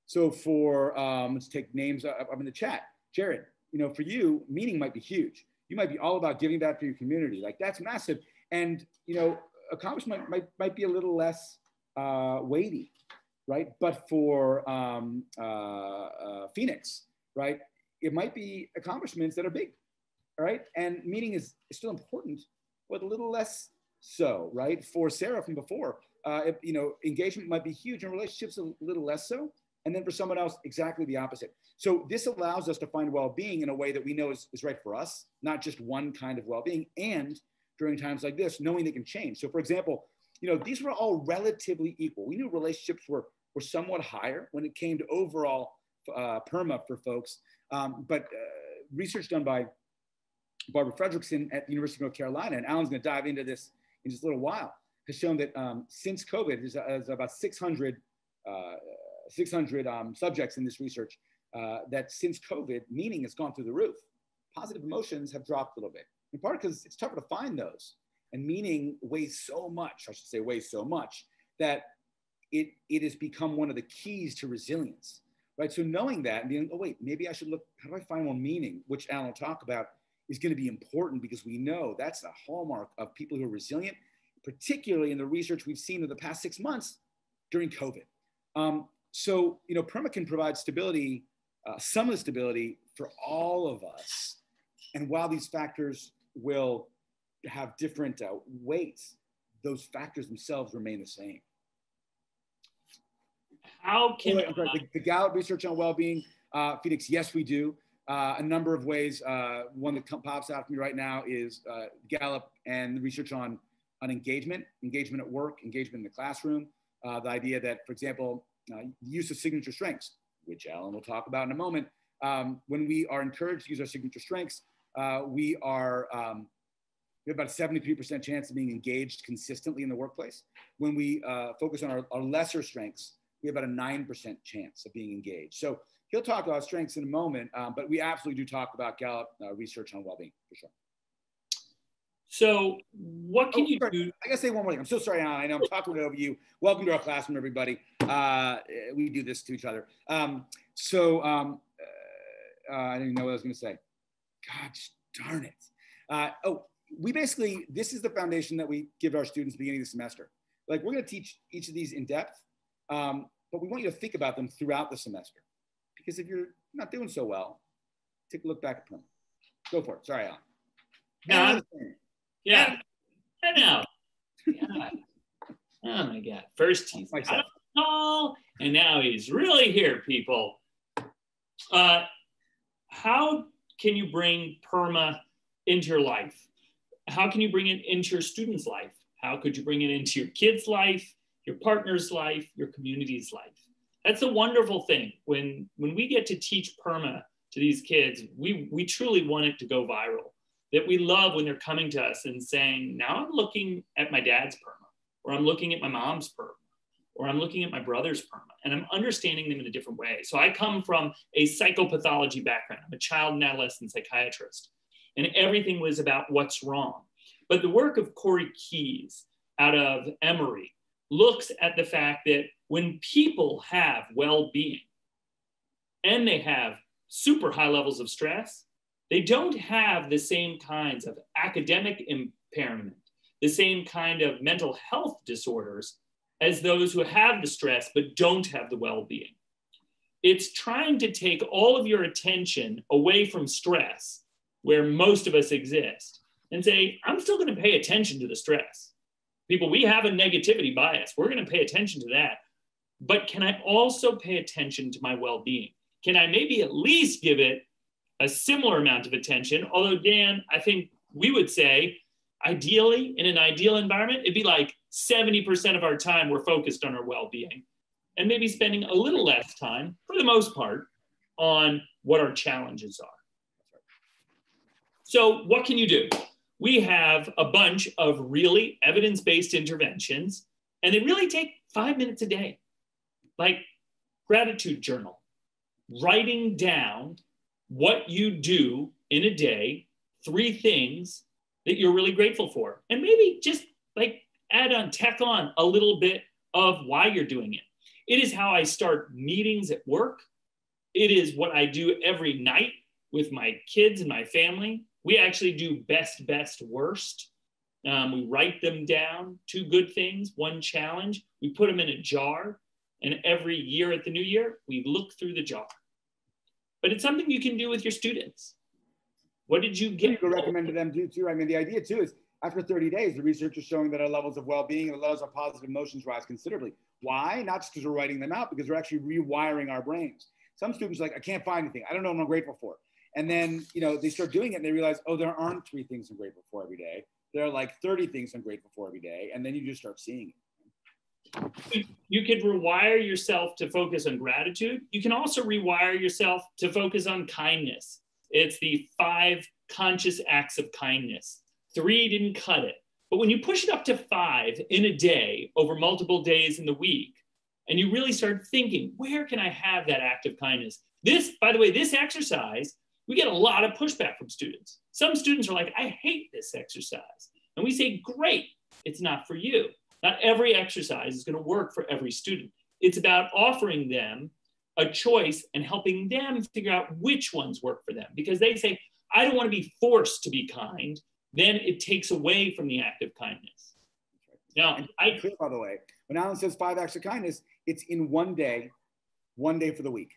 So for, let's take names up in the chat. Jared, for you, meaning might be huge. You might be all about giving back to your community. Like that's massive. And, accomplishment might be a little less weighty, right? But for Phoenix, right, it might be accomplishments that are big, all right? And meaning is still important, but a little less so, right? For Sarah from before, engagement might be huge and relationships a little less so. And then for someone else, exactly the opposite. So this allows us to find well-being in a way that we know is right for us, not just one kind of well-being. And during times like this, knowing they can change. So for example, these were all relatively equal. We knew relationships were somewhat higher when it came to overall Perma for folks. But research done by Barbara Fredrickson at the University of North Carolina, and Alan's going to dive into this in just a little while, has shown that since COVID, there's about 600 subjects in this research that since COVID, meaning has gone through the roof. Positive emotions have dropped a little bit, in part because it's tougher to find those. And meaning weighs so much, that it has become one of the keys to resilience, right? So knowing that and being, oh wait, maybe I should look, how do I find more meaning, which Alan will talk about, is going to be important because we know that's the hallmark of people who are resilient, particularly in the research we've seen in the past 6 months during COVID. So, Perma can provide stability, some of the stability for all of us. And while these factors will have different weights, those factors themselves remain the same. How can the Gallup research on well-being, Phoenix? Yes, we do. A number of ways. One that pops out for me right now is Gallup and the research on engagement at work, engagement in the classroom. The idea that, for example, the use of signature strengths, which Alan will talk about in a moment. When we are encouraged to use our signature strengths, we have about a 73% chance of being engaged consistently in the workplace. When we focus on our lesser strengths, we have about a 9% chance of being engaged. So he'll talk about strengths in a moment, but we absolutely do talk about Gallup research on well-being for sure. So what can you do? I gotta say one more thing. I'm so sorry, Alan. I know I'm talking over you. Welcome to our classroom, everybody. We do this to each other. I didn't even know what I was gonna say. Gosh darn it. This is the foundation that we give our students at the beginning of the semester. Like, we're gonna teach each of these in depth, but we want you to think about them throughout the semester. Because if you're not doing so well, take a look back at Perma. Go for it. Sorry, Alan. No, yeah, I know. God. Oh my God. First he's tall, and now he's really here, people. How can you bring Perma into your life? How can you bring it into your student's life? How could you bring it into your kid's life, your partner's life, your community's life? That's a wonderful thing. When we get to teach Perma to these kids, we truly want it to go viral. That we love when they're coming to us and saying, now I'm looking at my dad's Perma, or I'm looking at my mom's Perma, or I'm looking at my brother's Perma, and I'm understanding them in a different way. So I come from a psychopathology background. I'm a child and adolescent psychiatrist, and everything was about what's wrong. But the work of Corey Keyes out of Emory looks at the fact that when people have well-being and they have super high levels of stress, they don't have the same kinds of academic impairment, the same kind of mental health disorders as those who have the stress but don't have the well-being. It's trying to take all of your attention away from stress, where most of us exist, and say, I'm still going to pay attention to the stress. People, we have a negativity bias. We're going to pay attention to that. But can I also pay attention to my well-being? Can I maybe at least give it a similar amount of attention? Although, Dan, I think we would say, ideally, in an ideal environment, it'd be like 70% of our time we're focused on our well-being, and maybe spending a little less time, for the most part, on what our challenges are. So what can you do? We have a bunch of really evidence-based interventions, and they really take 5 minutes a day, like gratitude journal, writing down what you do in a day, 3 things that you're really grateful for, and maybe just like tack on a little bit of why you're doing it. It is how I start meetings at work. It is what I do every night with my kids and my family. We actually do best, worst. We write them down, 2 good things, 1 challenge. We put them in a jar, and every year at the new year, we look through the jar. But it's something you can do with your students. What did you get? You recommend to them do too. I mean, the idea too is after 30 days, the research is showing that our levels of well-being and the levels of positive emotions rise considerably. Why? Not just because we're writing them out, because we're actually rewiring our brains. Some students are like, I can't find anything. I don't know what I'm grateful for. And then, you know, they start doing it and they realize, oh, there aren't 3 things I'm grateful for every day. There are like 30 things I'm grateful for every day. And then you just start seeing it. You could rewire yourself to focus on gratitude. You can also rewire yourself to focus on kindness. It's the 5 conscious acts of kindness. 3 didn't cut it. But when you push it up to 5 in a day over multiple days in the week, and you really start thinking, where can I have that act of kindness? This, by the way, this exercise, we get a lot of pushback from students. Some students are like, I hate this exercise. And we say, great, it's not for you. Not every exercise is going to work for every student. It's about offering them a choice and helping them figure out which ones work for them. Because they say, I don't want to be forced to be kind. Then it takes away from the act of kindness. Now, by the way, when Alan says 5 acts of kindness, it's in one day for the week.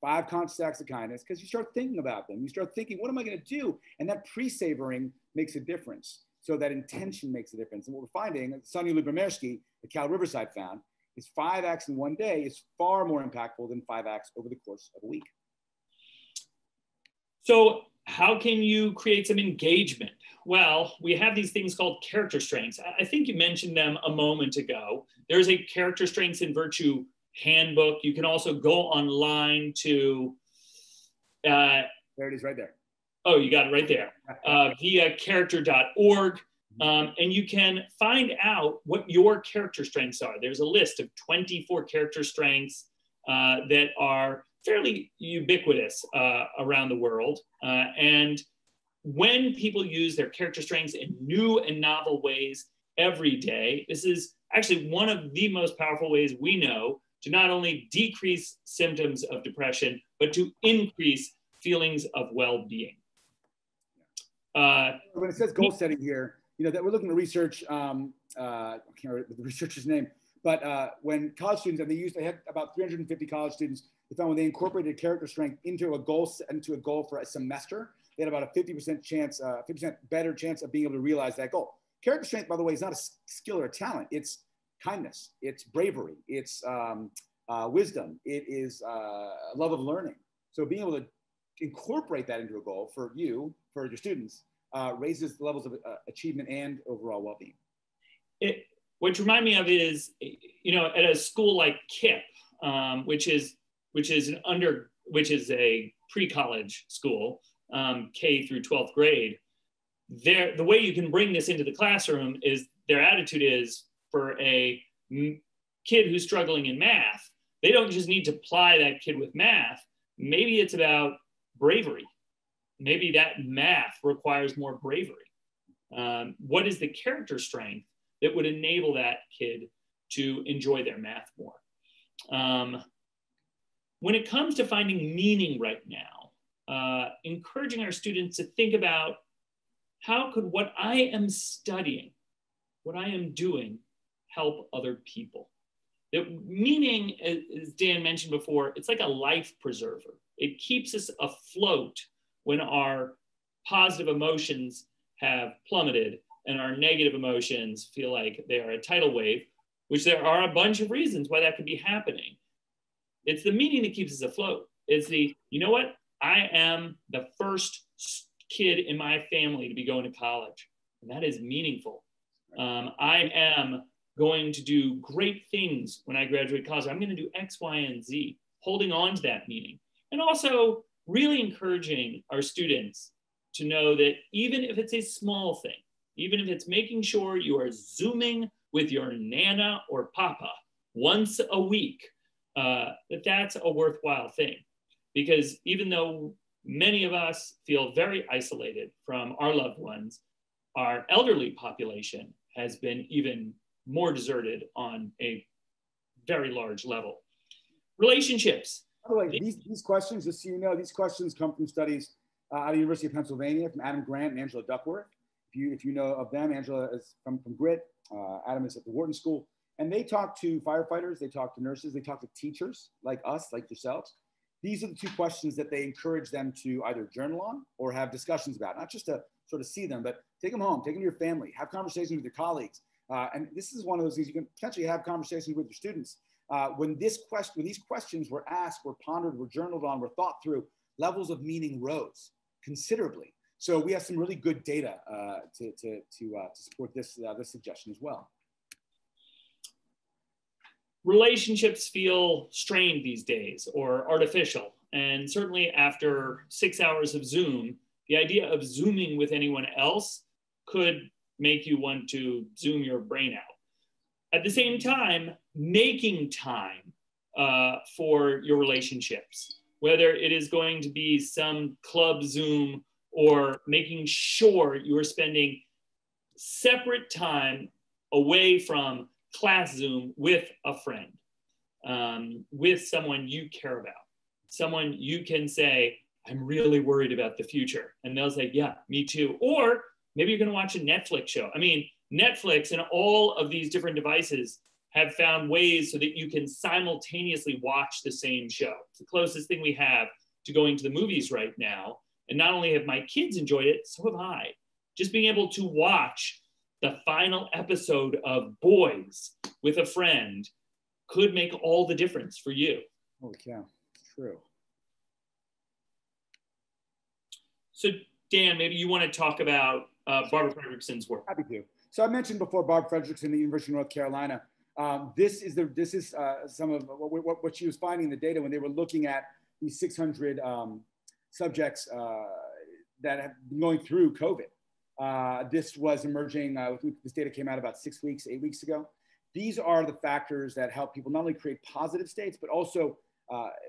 5 conscious acts of kindness, because you start thinking about them. You start thinking, what am I going to do? And that pre-savoring makes a difference. So that intention makes a difference. And what we're finding, Sonny Lubomirski at Cal Riverside found, is 5 acts in one day is far more impactful than 5 acts over the course of a week. So how can you create some engagement? Well, we have these things called character strengths. I think you mentioned them a moment ago. There's a character strengths and virtue handbook. You can also go online to there it is right there. Oh, you got it right there. Via character.org. And you can find out what your character strengths are. There's a list of 24 character strengths that are fairly ubiquitous around the world. And when people use their character strengths in new and novel ways every day, this is actually one of the most powerful ways we know to not only decrease symptoms of depression, but to increase feelings of well-being. When it says goal setting here, you know, that we're looking at research, I can't remember the researcher's name, but when college students, and they had about 350 college students, they found when they incorporated character strength into a goal for a semester, they had about a 50% chance, 50% better chance of being able to realize that goal. Character strength, by the way, is not a skill or a talent. It's kindness, it's bravery, it's wisdom, it is love of learning. So being able to incorporate that into a goal for you, for your students, raises the levels of achievement and overall well-being. What you remind me of is, you know, at a school like KIPP, which is a pre-college school, K through 12th grade. The way you can bring this into the classroom is their attitude is for a kid who's struggling in math, they don't just need to ply that kid with math. Maybe it's about bravery. Maybe that math requires more bravery. What is the character strength that would enable that kid to enjoy their math more? When it comes to finding meaning right now, encouraging our students to think about how could what I am studying, what I am doing, help other people? The meaning, as Dan mentioned before, it's like a life preserver. It keeps us afloat when our positive emotions have plummeted and our negative emotions feel like they are a tidal wave, which there are a bunch of reasons why that could be happening. It's the meaning that keeps us afloat. It's the, you know what? I am the first kid in my family to be going to college. And that is meaningful. I am going to do great things when I graduate college. I'm going to do X, Y, and Z, holding on to that meaning. And also really encouraging our students to know that even if it's a small thing, even if it's making sure you are Zooming with your Nana or Papa once a week, that's a worthwhile thing. Because even though many of us feel very isolated from our loved ones, our elderly population has been even more deserted on a very large level. Relationships. By the way, these questions, just so you know, these questions come from studies out of the University of Pennsylvania from Adam Grant and Angela Duckworth. If you know of them, Angela is from Grit, Adam is at the Wharton School, and they talk to firefighters, they talk to nurses, they talk to teachers like us, like yourselves. These are the 2 questions that they encourage them to either journal on or have discussions about, not just to sort of see them, but take them home, take them to your family, have conversations with your colleagues. And this is one of those things you can potentially have conversations with your students. When these questions were asked, were pondered, were journaled on, were thought through, levels of meaning rose considerably. So we have some really good data to support this suggestion as well. Relationships feel strained these days or artificial. And certainly after 6 hours of Zoom, the idea of Zooming with anyone else could make you want to Zoom your brain out. At the same time, making time for your relationships, whether it is going to be some club Zoom or making sure you are spending separate time away from class Zoom with a friend, with someone you care about, someone you can say, I'm really worried about the future. And they'll say, yeah, me too. Or maybe you're gonna watch a Netflix show. I mean, Netflix and all of these different devices have found ways so that you can simultaneously watch the same show. It's the closest thing we have to going to the movies right now. And not only have my kids enjoyed it, so have I. Just being able to watch the final episode of Boys with a friend could make all the difference for you. Holy cow, true. So Dan, maybe you want to talk about Barbara Fredrickson's work. Happy to. So I mentioned before Barbara Fredrickson, the University of North Carolina. This is some of what she was finding in the data when they were looking at these 600 subjects that have been going through COVID. This was emerging, this data came out about 8 weeks ago. These are the factors that help people not only create positive states, but also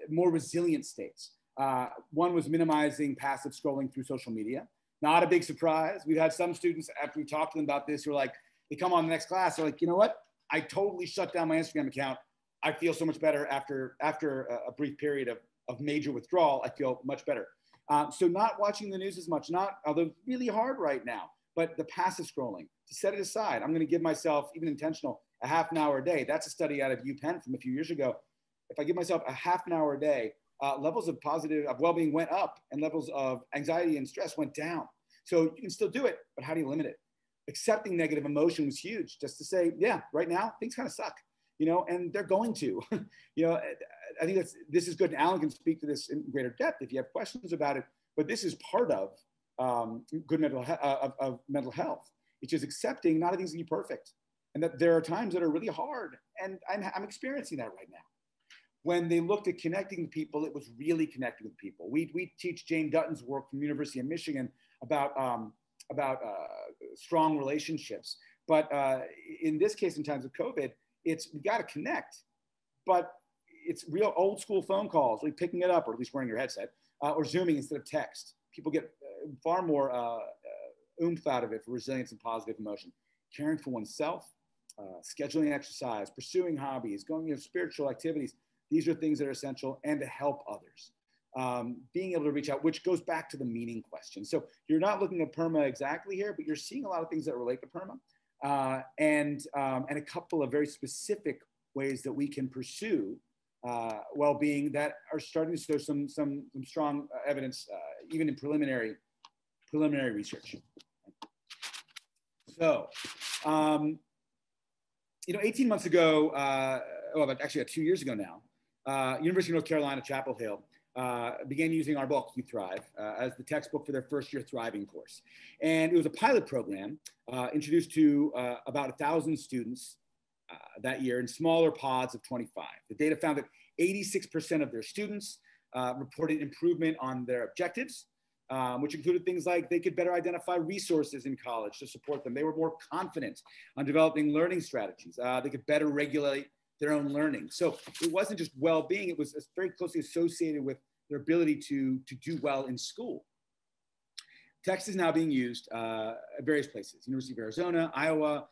more resilient states. One was minimizing passive scrolling through social media. Not a big surprise. We've had some students, after we talked to them about this, who are like, they come on the next class, they're like, you know what? I totally shut down my Instagram account. I feel so much better after a brief period of major withdrawal. I feel much better. So not watching the news as much, although really hard right now, but the passive scrolling, to set it aside. I'm gonna give myself, even intentional, a half an hour a day. That's a study out of UPenn from a few years ago. If I give myself a half an hour a day, levels of well-being went up and levels of anxiety and stress went down. So you can still do it, but how do you limit it? Accepting negative emotion was huge, just to say, yeah, right now things kind of suck, and they're going to. I think this is good, and Alan can speak to this in greater depth if you have questions about it, but this is part of good mental health. It's just accepting not everything's gonna be perfect, and that there are times that are really hard, and I'm experiencing that right now. When they looked at connecting with people, it was really connecting with people. We teach Jane Dutton's work from the University of Michigan about strong relationships. But in this case, in times of COVID, we got to connect, but it's real old school phone calls, like picking it up, or at least wearing your headset, or Zooming instead of text. People get far more oomph out of it for resilience and positive emotion. Caring for oneself, scheduling exercise, pursuing hobbies, going to spiritual activities. These are things that are essential, and to help others. Being able to reach out, which goes back to the meaning question. So you're not looking at Perma exactly here, but you're seeing a lot of things that relate to Perma, and a couple of very specific ways that we can pursue well-being that are starting to show some strong evidence, even in preliminary research. So, 18 months ago, actually 2 years ago now, University of North Carolina, Chapel Hill, began using our book, You Thrive, as the textbook for their first year thriving course. And it was a pilot program introduced to about 1,000 students that year in smaller pods of 25. The data found that 86% of their students reported improvement on their objectives, which included things like they could better identify resources in college to support them. They were more confident on developing learning strategies. They could better regulate their own learning. So it wasn't just well-being, it was very closely associated with their ability to do well in school. Text is now being used at various places, University of Arizona, Iowa,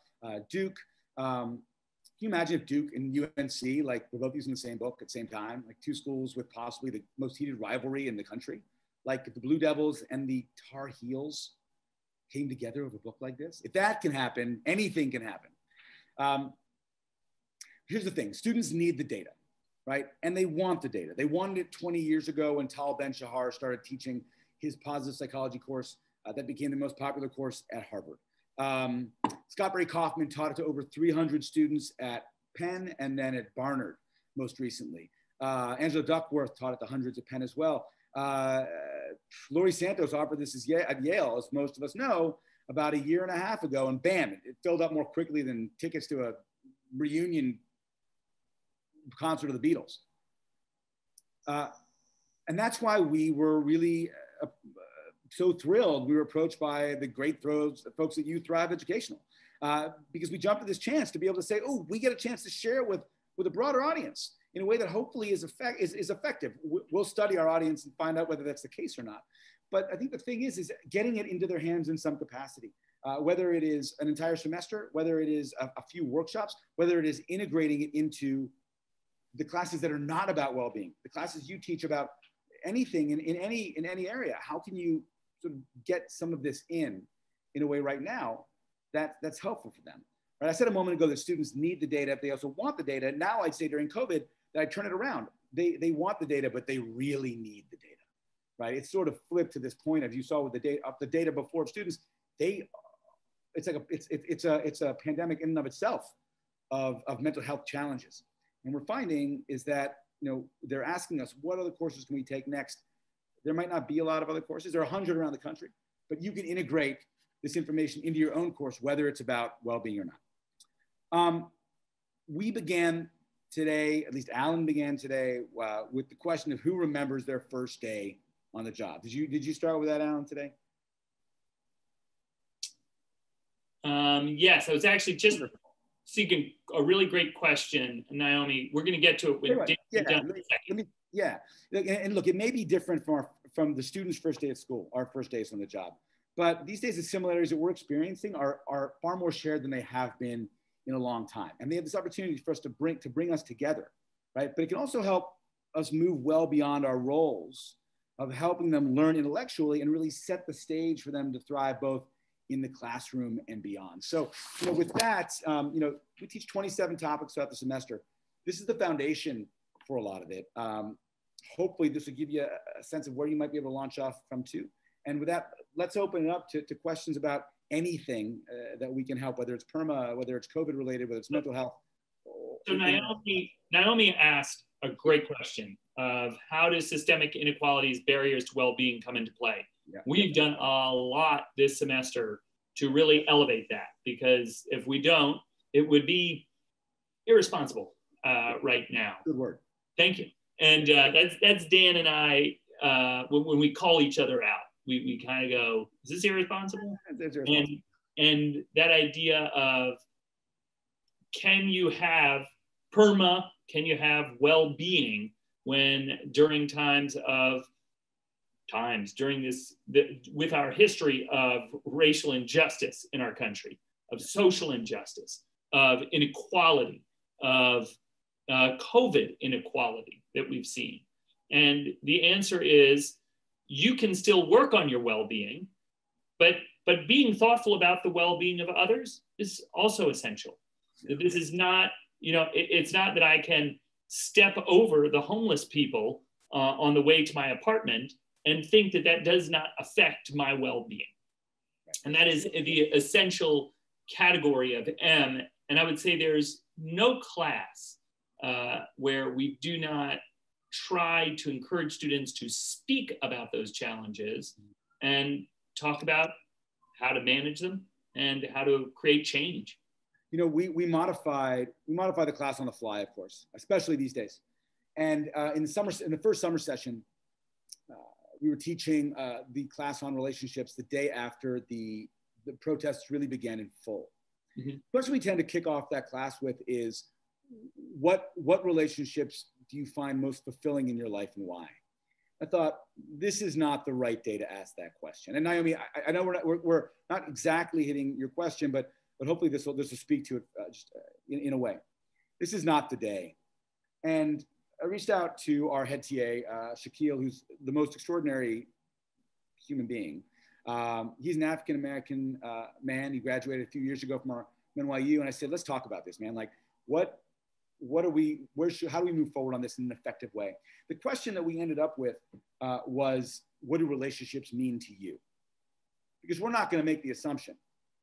Duke. Can you imagine if Duke and UNC, like, were both using the same book at the same time, like two schools with possibly the most heated rivalry in the country? Like if the Blue Devils and the Tar Heels came together with a book like this? If that can happen, anything can happen. Here's the thing, students need the data, right? And they want the data. They wanted it 20 years ago when Tal Ben-Shahar started teaching his positive psychology course that became the most popular course at Harvard. Scott Barry Kaufman taught it to over 300 students at Penn and then at Barnard most recently. Angela Duckworth taught it to hundreds at Penn as well. Laurie Santos offered this at Yale, as most of us know, about a year and a half ago, and bam, it filled up more quickly than tickets to a reunion concert of the Beatles. And that's why we were really so thrilled. We were approached by the great folks at You Thrive Educational, because we jumped at this chance to be able to say, oh, we get a chance to share with a broader audience in a way that hopefully is effective. We'll study our audience and find out whether that's the case or not. But I think the thing is getting it into their hands in some capacity, whether it is an entire semester, whether it is a few workshops, whether it is integrating it into the classes that are not about well-being, the classes you teach about anything in any area. How can you sort of get some of this in a way right now that's helpful for them? Right? I said a moment ago that students need the data, they also want the data. Now I'd say during COVID that I turn it around. They want the data, but they really need the data. Right? It's sort of flipped to this point, as you saw with the data before of students. It's a pandemic in and of itself of mental health challenges. And we're finding is that, they're asking us, what other courses can we take next? There might not be a lot of other courses. There are 100 around the country, but you can integrate this information into your own course, whether it's about well-being or not. We began today, at least Alan began today, with the question of who remembers their first day on the job. Did you start with that, Alan, today? Yes, I was actually just seeking a really great question, Naomi. We're going to get to it when Dan's done. And look, it may be different from the student's first day at school, our first days on the job. But these days, the similarities that we're experiencing are far more shared than they have been in a long time. And they have this opportunity for us to bring us together, right? But it can also help us move well beyond our roles of helping them learn intellectually and really set the stage for them to thrive both in the classroom and beyond. So, with that, we teach 27 topics throughout the semester. This is the foundation for a lot of it. Hopefully this will give you a sense of where you might be able to launch off from too. And with that, let's open it up to questions about anything that we can help, whether it's Perma, whether it's COVID related, whether it's mental health. So Naomi asked a great question of how do systemic inequalities, barriers to well-being come into play? Yeah. We've done a lot this semester to really elevate that, because if we don't, it would be irresponsible right now. Good word. Thank you. And that's Dan and I, when we call each other out, we kind of go, is this irresponsible? And that idea of, can you have Perma, can you have well-being when during with our history of racial injustice in our country, of social injustice, of inequality, of COVID inequality that we've seen? And the answer is, you can still work on your well-being, but being thoughtful about the well-being of others is also essential. This is not, it's not that I can step over the homeless people on the way to my apartment and think that does not affect my well-being. And that is the essential category of M. And I would say there's no class where we do not try to encourage students to speak about those challenges and talk about how to manage them and how to create change. We modify the class on the fly, of course, especially these days. And in the first summer session, we were teaching the class on relationships the day after the protests really began in full. Mm-hmm. The question we tend to kick off that class with is, what relationships do you find most fulfilling in your life and why? I thought, this is not the right day to ask that question. And Naomi, I know we're not exactly hitting your question, but hopefully this will speak to it in a way. This is not the day. And I reached out to our head TA, Shaquille, who's the most extraordinary human being. He's an African-American man. He graduated a few years ago from our NYU. And I said, let's talk about this, man. Like, how do we move forward on this in an effective way? The question that we ended up with was, what do relationships mean to you? Because we're not going to make the assumption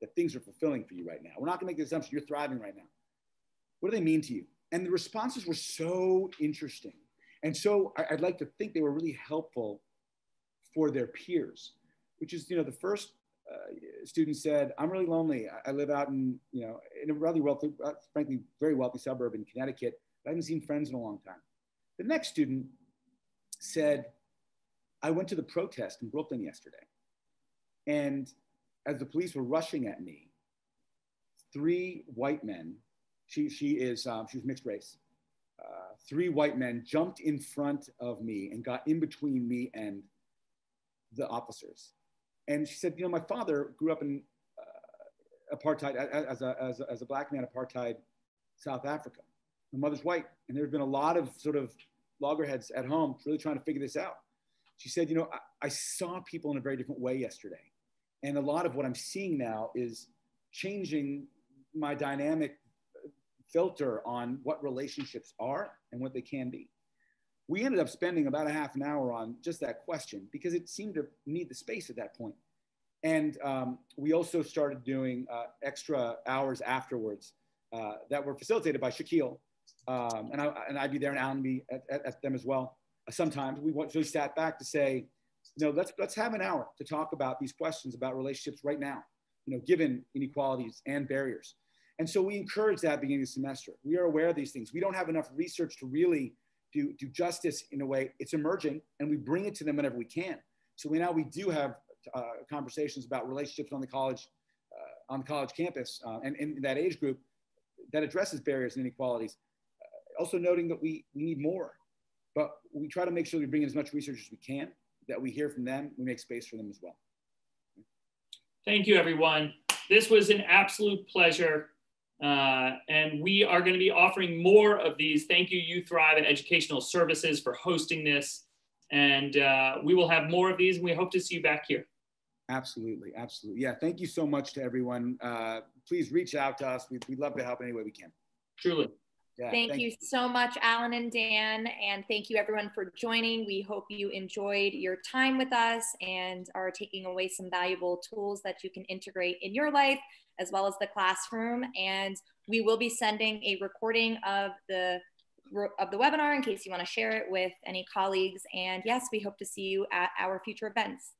that things are fulfilling for you right now. We're not gonna make the assumption you're thriving right now. What do they mean to you? And the responses were so interesting. And so I'd like to think they were really helpful for their peers, which is, the first student said, I'm really lonely. I live out in a really wealthy, frankly, very wealthy suburb in Connecticut. I haven't seen friends in a long time. The next student said, I went to the protest in Brooklyn yesterday. And as the police were rushing at me, 3 white men, she was mixed race. 3 white men jumped in front of me and got in between me and the officers. And she said, my father grew up in apartheid, as a black man, apartheid South Africa. My mother's white. And there's been a lot of sort of loggerheads at home really trying to figure this out. She said, I saw people in a very different way yesterday. And a lot of what I'm seeing now is changing my dynamic filter on what relationships are and what they can be. We ended up spending about a half an hour on just that question because it seemed to need the space at that point. And we also started doing extra hours afterwards that were facilitated by Shaquille. And I'd be there and Alan would be at them as well. Sometimes we really sat back to say, let's have an hour to talk about these questions about relationships right now, given inequalities and barriers. And so we encourage that beginning of the semester. We are aware of these things. We don't have enough research to really do justice in a way. It's emerging, and we bring it to them whenever we can. So we do have conversations about relationships on the college campus and in that age group that addresses barriers and inequalities. Also noting that we need more, but we try to make sure we bring in as much research as we can, that we hear from them, we make space for them as well. Thank you, everyone. This was an absolute pleasure. And we are going to be offering more of these. Thank you, You Thrive and Educational Services, for hosting this. And we will have more of these, and we hope to see you back here. Absolutely. Absolutely. Yeah. Thank you so much to everyone. Please reach out to us. We'd love to help any way we can. Truly. Yeah, thank you so much, Alan and Dan. And thank you, everyone, for joining. We hope you enjoyed your time with us and are taking away some valuable tools that you can integrate in your life, as well as the classroom. And we will be sending a recording of the webinar in case you want to share it with any colleagues. And yes, we hope to see you at our future events.